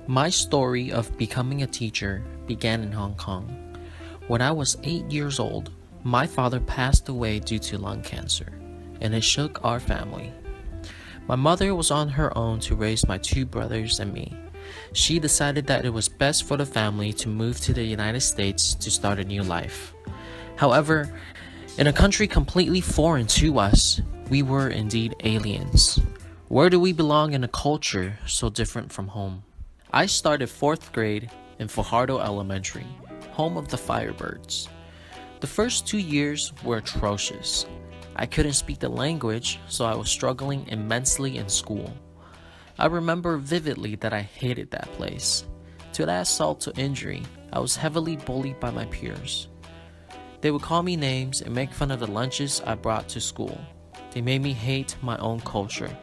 My story of becoming a teacher began in Hong Kong. When I was 8 years old, my father passed away due to lung cancer, and it shook our family. My mother was on her own to raise my two brothers and me. She decided that it was best for the family to move to the United States to start a new life. However, in a country completely foreign to us, we were indeed aliens. Where do we belong in a culture so different from home? I started 4th grade in Fajardo Elementary, home of the Firebirds. The first 2 years were atrocious. I couldn't speak the language, so I was struggling immensely in school. I remember vividly that I hated that place. To that assault to injury, I was heavily bullied by my peers. They would call me names and make fun of the lunches I brought to school. They made me hate my own culture.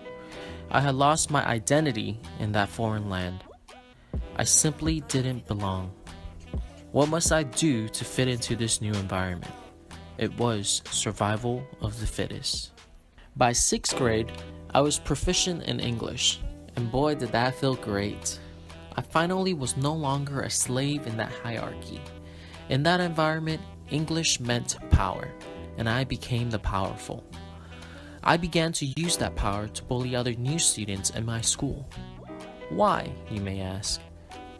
I had lost my identity in that foreign land. I simply didn't belong. What must I do to fit into this new environment? It was survival of the fittest. By 6th grade, I was proficient in English, and boy did that feel great. I finally was no longer a slave in that hierarchy. In that environment, English meant power, and I became the powerful. I began to use that power to bully other new students in my school. Why, you may ask?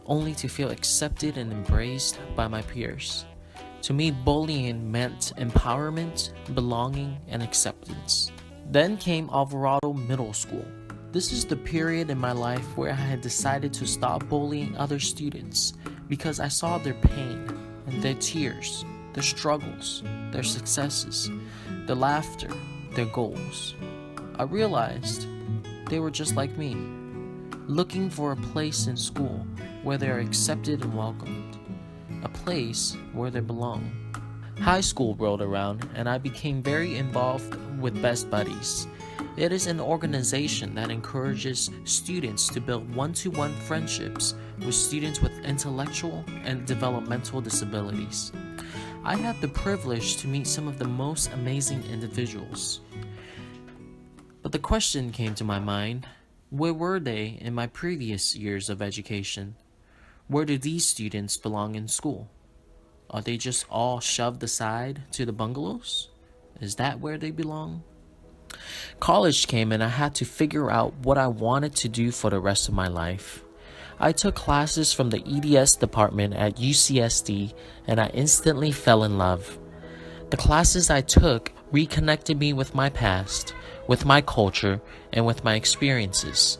Only to feel accepted and embraced by my peers. To me, bullying meant empowerment, belonging, and acceptance. Then came Alvarado Middle School. This is the period in my life where I had decided to stop bullying other students because I saw their pain and their tears, their struggles, their successes, their laughter, their goals. I realized they were just like me, looking for a place in school where they are accepted and welcomed, a place where they belong. High school rolled around and I became very involved with Best Buddies. It is an organization that encourages students to build one-to-one friendships with students with intellectual and developmental disabilities. I had the privilege to meet some of the most amazing individuals. But the question came to my mind, where were they in my previous years of education? Where do these students belong in school? Are they just all shoved aside to the bungalows? Is that where they belong? College came and I had to figure out what I wanted to do for the rest of my life. I took classes from the EDS department at UCSD and I instantly fell in love. The classes I took reconnected me with my past, with my culture, and with my experiences.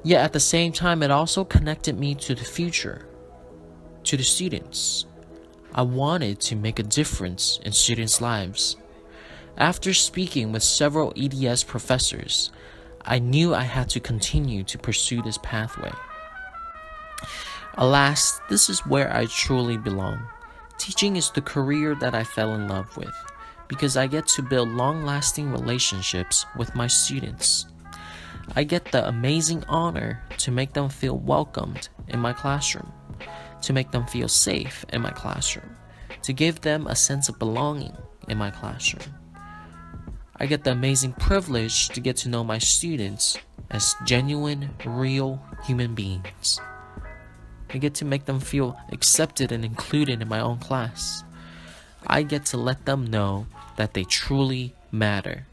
Yet at the same time, it also connected me to the future, to the students. I wanted to make a difference in students' lives. After speaking with several EDS professors, I knew I had to continue to pursue this pathway. Alas, this is where I truly belong. Teaching is the career that I fell in love with because I get to build long-lasting relationships with my students. I get the amazing honor to make them feel welcomed in my classroom, to make them feel safe in my classroom, to give them a sense of belonging in my classroom. I get the amazing privilege to get to know my students as genuine, real human beings. I get to make them feel accepted and included in my own class. I get to let them know that they truly matter.